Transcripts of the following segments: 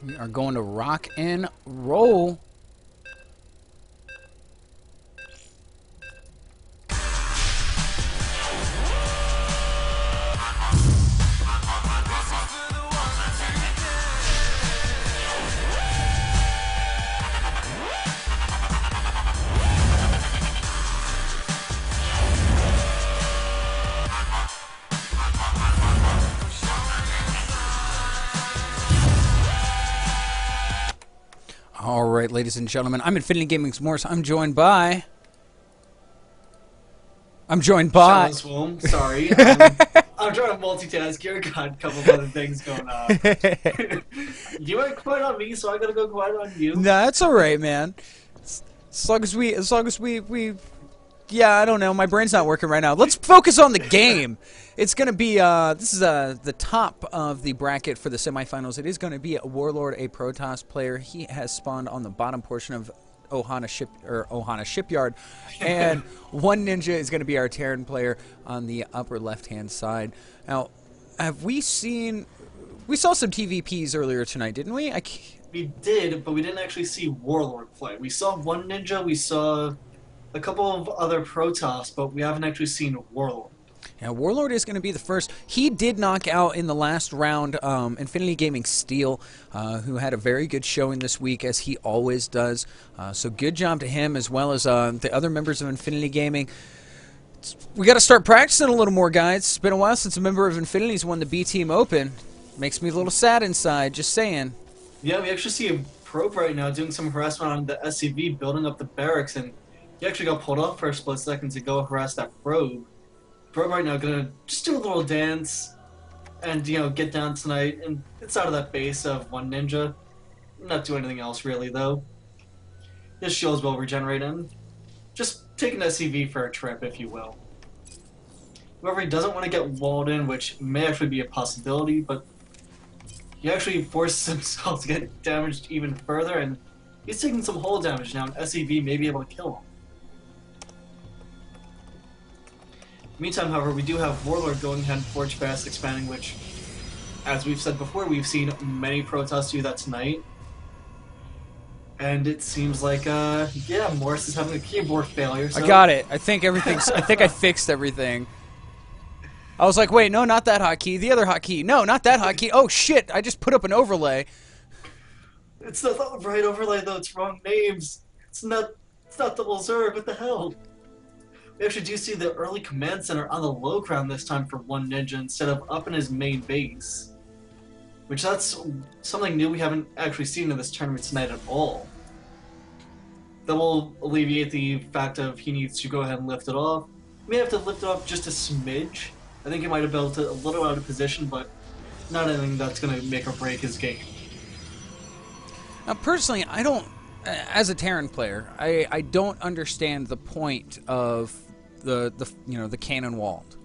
We are going to rock and roll. All right, ladies and gentlemen, I'm Infinity Gaming's Morse. I'm joined by. Swim. Sorry, I'm trying to multitask here. Got a couple of other things going on. You went quiet on me, so I gotta go quiet on you. No, that's all right, man. As long as we, yeah, I don't know. My brain's not working right now. Let's focus on the game. It's gonna be this is the top of the bracket for the semifinals. It is going to be a Warlord, a Protoss player. He has spawned on the bottom portion of Ohana Shipyard, and OneNinja is going to be our Terran player on the upper left-hand side. Now, we saw some TVPs earlier tonight, didn't we? We did, but we didn't actually see Warlord play. We saw OneNinja, we saw a couple of other Protoss, but we haven't actually seen Warlord. Yeah, Warlord is going to be the first. He did knock out in the last round Infinity Gaming Steel, who had a very good showing this week, as he always does. So good job to him, as well as the other members of Infinity Gaming. We got to start practicing a little more, guys. It's been a while since a member of Infinity's won the B Team Open. Makes me a little sad inside, just saying. Yeah, we actually see a probe right now doing some harassment on the SCV, building up the barracks, and he actually got pulled off for a split second to go harass that probe. Probe right now gonna just do a little dance and, you know, get down tonight and it's out of that base of OneNinja. Not do anything else really though. His shields will regenerate him. Just take an SCV for a trip, if you will. Whoever he doesn't want to get walled in, which may actually be a possibility, but he actually forces himself to get damaged even further, and he's taking some hull damage now, and SCV may be able to kill him. Meantime, however, we do have Warlord going ahead and Forge Fast expanding, which, as we've said before, we've seen many Protoss do that tonight. And it seems like, yeah, Morris is having a keyboard failure. So. I got it. I think everything's. I think I fixed everything. I was like, wait, no, not that hotkey. The other hotkey. No, not that hotkey. Oh shit! I just put up an overlay. It's the right overlay though. It's wrong names. It's not double zero. What the hell? We actually do see the early command center on the low ground this time for OneNinja instead of up in his main base. Which that's something new we haven't actually seen in this tournament tonight at all. That will alleviate the fact of he needs to go ahead and lift it off. He may have to lift it off just a smidge. I think he might have built it a little out of position, but not anything that's going to make or break his game. Now, personally, I don't, as a Terran player, I don't understand the point of the cannon walled.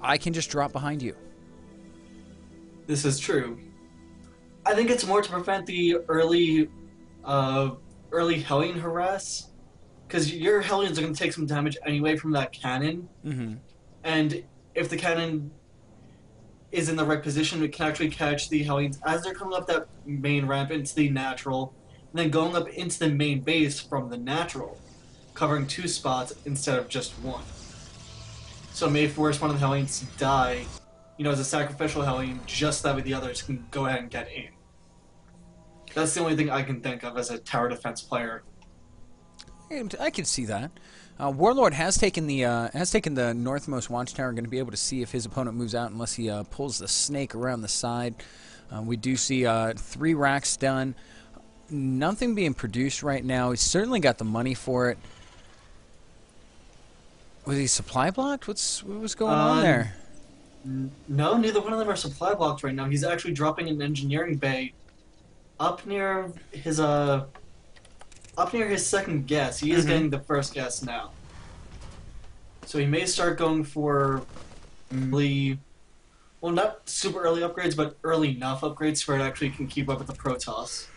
I can just drop behind you. This is true. I think it's more to prevent the early Hellion harass, because your Hellions are going to take some damage anyway from that cannon. Mm-hmm. And if the cannon is in the right position, it can actually catch the Hellions as they're coming up that main ramp into the natural, and then going up into the main base from the natural, covering 2 spots instead of just 1. So it may force one of the Hellions to die, you know, as a sacrificial Hellion, just that way the others can go ahead and get in. That's the only thing I can think of as a tower defense player. I can see that. Warlord has taken the northmost watchtower. Going to be able to see if his opponent moves out unless he pulls the snake around the side. We do see 3 racks done. Nothing being produced right now. He's certainly got the money for it. Was he supply blocked? What was going on there? No, neither one of them are supply blocked right now. He's actually dropping an engineering bay up near his second guess. He is getting the first guess now. So he may start going for early, well, not super early upgrades, but early enough upgrades where it actually can keep up with the Protoss.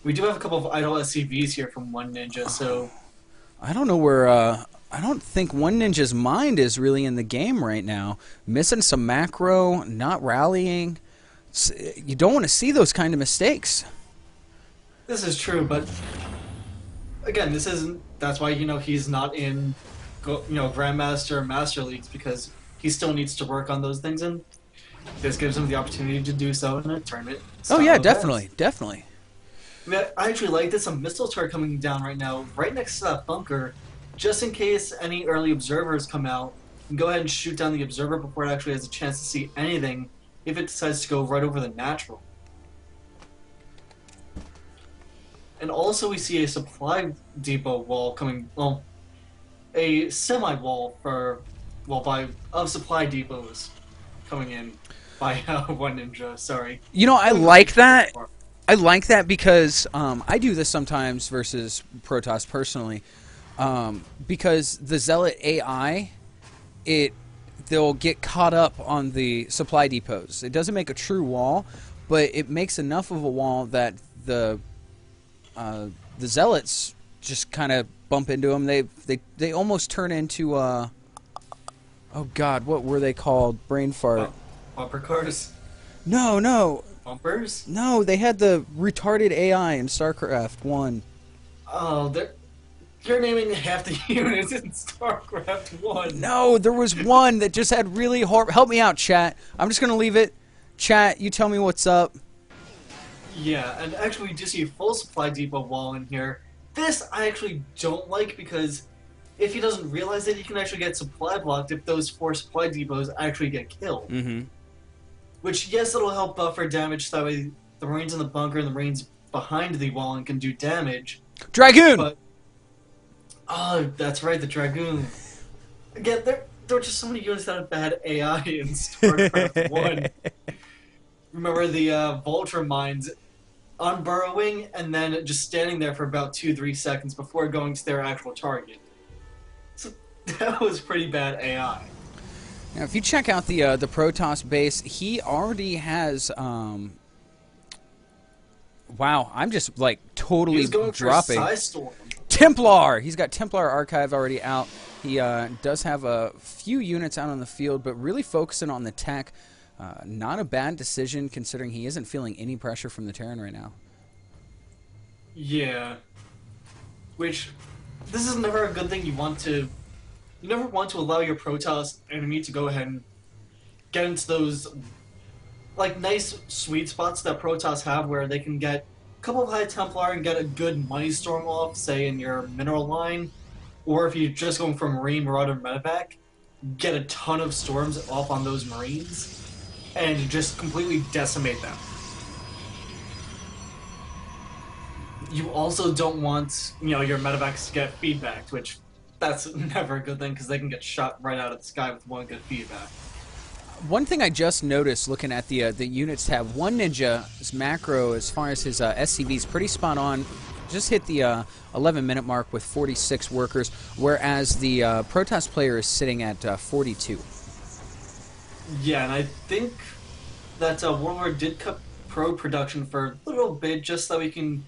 We do have a couple of idle SCVs here from OneNinja, so... I don't know where, I don't think OneNinja's mind is really in the game right now. Missing some macro, not rallying. You don't want to see those kind of mistakes. This is true, but again, this isn't. That's why he's not in, Grandmaster or Master Leagues, because he still needs to work on those things, and this gives him the opportunity to do so in a tournament. Oh yeah, event. definitely, definitely. I mean, I actually like this. Some missiles are coming down right now, right next to that bunker, just in case any early observers come out. And go ahead and shoot down the observer before it actually has a chance to see anything, if it decides to go right over the natural. And also we see a supply depot wall coming, well, a semi-wall of supply depots coming in by OneNinja, sorry. You know, I like that. I like that because I do this sometimes versus Protoss personally. Because the Zealot AI, they'll get caught up on the supply depots. It doesn't make a true wall, but it makes enough of a wall that the Zealots just kind of bump into them. They almost turn into oh god, what were they called? Brain fart. Bumper cars? No. Bumpers? No, they had the retarded AI in StarCraft 1. Oh, you're naming half the units in StarCraft 1. No, there was one that just had really horrible... Help me out, chat. I'm just going to leave it. Chat, you tell me what's up. Yeah, and actually we do see a full supply depot wall in here. This I actually don't like because if he doesn't realize it, he can actually get supply blocked if those 4 supply depots actually get killed. Mm-hmm. Which, yes, it'll help buffer damage, so that way the Marines in the bunker and the Marines behind the wall and can do damage. Dragoon! But, oh, that's right, the Dragoon. Again, there are just so many units that have bad AI in StarCraft 1. Remember the Vulture mines unburrowing and then just standing there for about 2-3 seconds before going to their actual target. So that was pretty bad AI. Now, if you check out the Protoss base, he already has. Wow, I'm just like totally He's going dropping. for Psystorm. Templar. He's got Templar Archive already out. He does have a few units out on the field, but really focusing on the tech. Not a bad decision considering he isn't feeling any pressure from the Terran right now. Yeah. Which, this is never a good thing. You never want to allow your Protoss enemy to go ahead and get into those, like, nice sweet spots that Protoss have where they can get a couple of High Templar and get a good money storm off, say in your mineral line, or if you're just going for Marine Marauder Medevac, get a ton of storms off on those Marines and just completely decimate them. You also don't want, your medevacs to get feedbacked, which that's never a good thing because they can get shot right out of the sky with one good feedback. One thing I just noticed looking at the units tab, OneNinja's macro as far as his SCV is pretty spot on. Just hit the 11-minute mark with 46 workers, whereas the Protoss player is sitting at 42. Yeah, and I think that Warlord did cut probe production for a little bit just so we can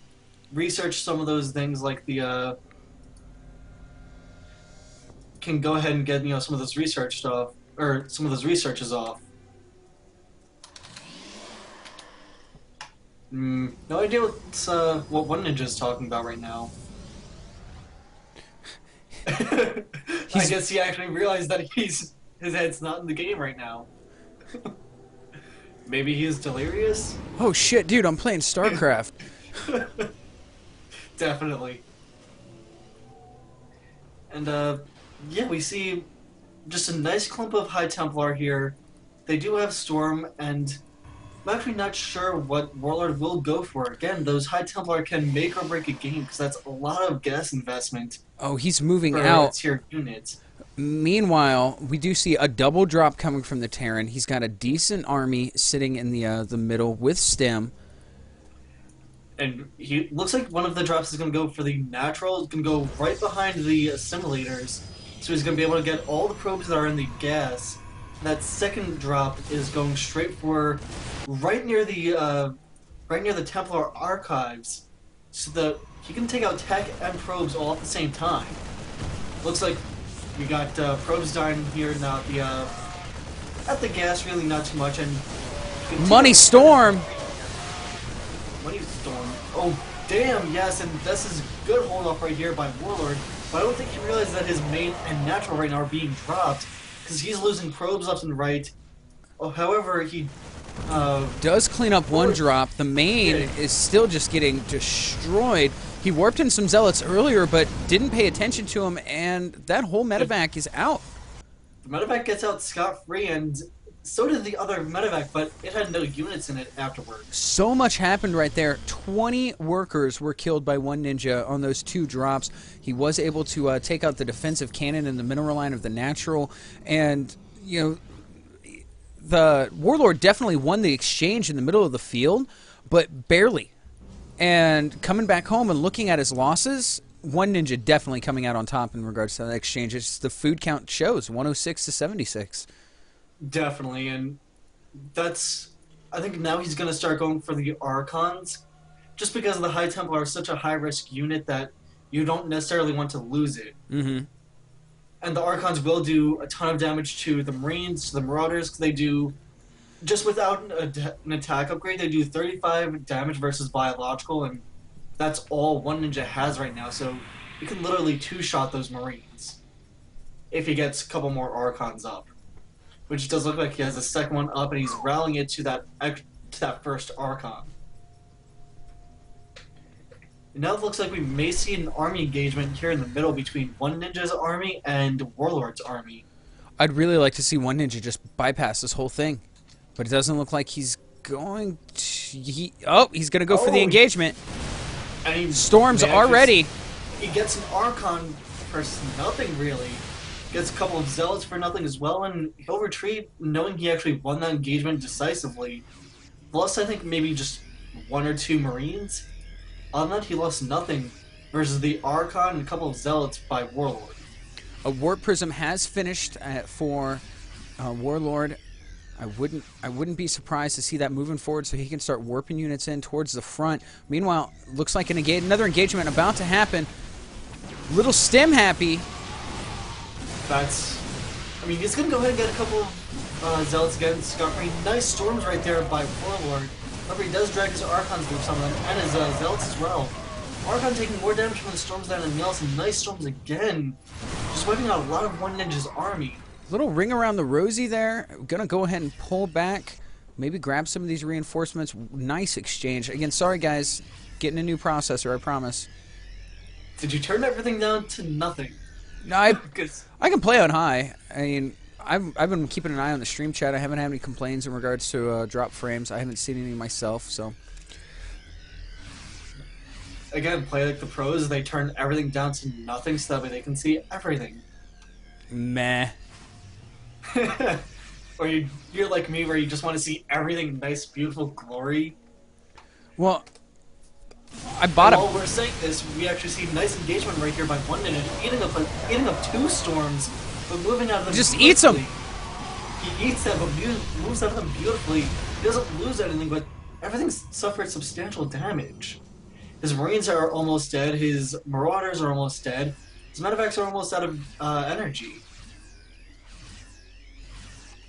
research some of those things like the can go ahead and get some of those research stuff or some of those researches off. No idea what OneNinja's talking about right now. I guess he actually realized that his head's not in the game right now. Maybe he's delirious? Oh shit, dude, I'm playing StarCraft. Definitely. And yeah, we see just a nice clump of High Templar here. They do have Storm, and I'm actually not sure what Warlord will go for. Again, those High Templar can make or break a game, because that's a lot of gas investment. Oh, he's moving for out. Tier units. Meanwhile, we do see a double drop coming from the Terran. He's got a decent army sitting in the middle with Stem. And he looks like one of the drops is going to go for the natural. It's going to go right behind the assimilators. So he's going to be able to get all the probes that are in the gas. And that second drop is going straight for right near the Templar archives, so that he can take out tech and probes all at the same time. Looks like we got probes dying here now at the gas, really not too much, and Money Storm! Money Storm. Oh, damn, yes, and this is good hold off right here by Warlord. But I don't think he realizes that his main and natural right now are being dropped, because he's losing probes left and right. Oh, however, he does clean up one drop. The main is still just getting destroyed. He warped in some zealots earlier, but didn't pay attention to him, and that whole medevac is out. The medevac gets out scot-free, and so did the other medevac, but it had no units in it afterwards. So much happened right there. 20 workers were killed by OneNinja on those 2 drops. He was able to take out the defensive cannon and the mineral line of the natural, and, you know, the Warlord definitely won the exchange in the middle of the field, but barely. And coming back home and looking at his losses, OneNinja definitely coming out on top in regards to that exchange. It's the food count shows, 106 to 76. Definitely, and that's... I think now he's going to start going for the Archons, just because the High Templar are such a high-risk unit that you don't necessarily want to lose it. Mm-hmm. And the Archons will do a ton of damage to the Marines, to the Marauders, because they do, just without an attack upgrade, they do 35 damage versus biological, and that's all OneNinja has right now, so you can literally two-shot those Marines if he gets a couple more Archons up. Which does look like he has the second one up, and he's rallying it to that first Archon. And now it looks like we may see an army engagement here in the middle between OneNinja's army and Warlord's army. I'd really like to see OneNinja just bypass this whole thing, but it doesn't look like he's going to... he's going to go for the engagement. And Storms are ready. He gets an Archon for nothing, really. Gets a couple of Zealots for nothing as well, and he'll retreat knowing he actually won that engagement decisively. Lost, I think, maybe just 1 or 2 Marines. On that, he lost nothing versus the Archon and a couple of Zealots by Warlord. A Warp Prism has finished for Warlord. I wouldn't be surprised to see that moving forward, so he can start warping units in towards the front. Meanwhile, looks like another engagement about to happen. Little Stem happy. I mean, he's going to go ahead and get a couple of Zealots again. Scot-free. Nice Storms right there by Warlord. However, he does drag his Archons through some of them, and his Zealots as well. Archon taking more damage from the Storms than anything else, and nice Storms again. Just wiping out a lot of OneNinja's army. Little ring around the rosy there. Gonna go ahead and pull back. Maybe grab some of these reinforcements. Nice exchange. Again, sorry guys. Getting a new processor, I promise. Did you turn everything down to nothing? No, I can play on high. I mean, I've been keeping an eye on the stream chat. I haven't had any complaints in regards to drop frames. I haven't seen any myself, so. Again, play like the pros. They turn everything down to nothing so that way they can see everything. Meh. Or you're like me where you just want to see everything nice, beautiful, glory. Well, I bought While we're saying this, we actually see nice engagement right here by OneNinja, eating up 2 Storms, but moving out of them. Just eats them. He eats them, but moves out of them beautifully. He doesn't lose anything, but everything's suffered substantial damage. His Marines are almost dead. His Marauders are almost dead. His medevacs are almost out of energy.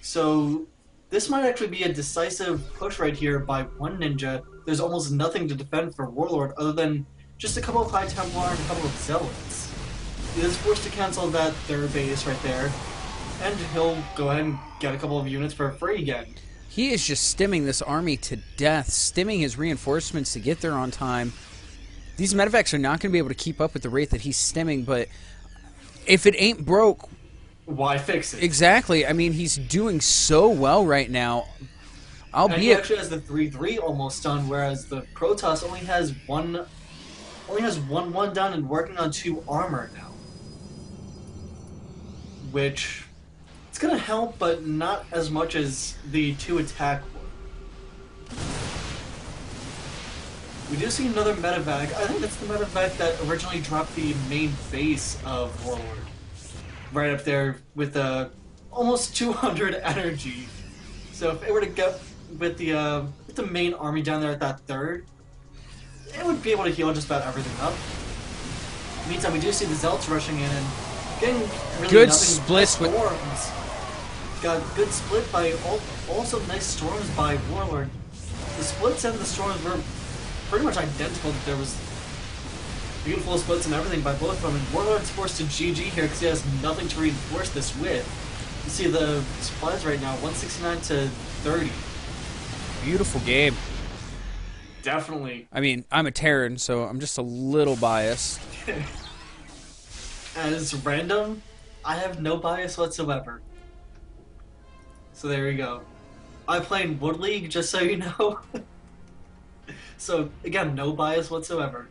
So this might actually be a decisive push right here by OneNinja. There's almost nothing to defend for Warlord other than just a couple of High Templar and a couple of Zealots. He is forced to cancel that third base right there, and he'll go ahead and get a couple of units for free again. He is just stemming this army to death, stemming his reinforcements to get there on time. These medevacs are not going to be able to keep up with the rate that he's stemming, but if it ain't broke, why fix it? Exactly. I mean, he's doing so well right now. And he actually has the 3-3 almost done, whereas the Protoss only has one 1-1 done and working on 2 armor now. Which, it's going to help, but not as much as the 2 attack would. We do see another medevac. I think that's the medevac that originally dropped the main base of Warlord. Right up there with almost 200 energy. So if it were to get with the main army down there at that third, it would be able to heal just about everything up. Meantime, we do see the Zealots rushing in and getting really good nothing splits with Storms. got good split by also nice storms by Warlord. The splits and the storms were pretty much identical. There was beautiful splits and everything by both of them, and Warlord's forced to GG here because he has nothing to reinforce this with. You see the supplies right now, 169 to 30. Beautiful game. Definitely. I mean, I'm a Terran, so I'm just a little biased. As random, I have no bias whatsoever. So there you go. I play Wood League, just so you know. So again, no bias whatsoever.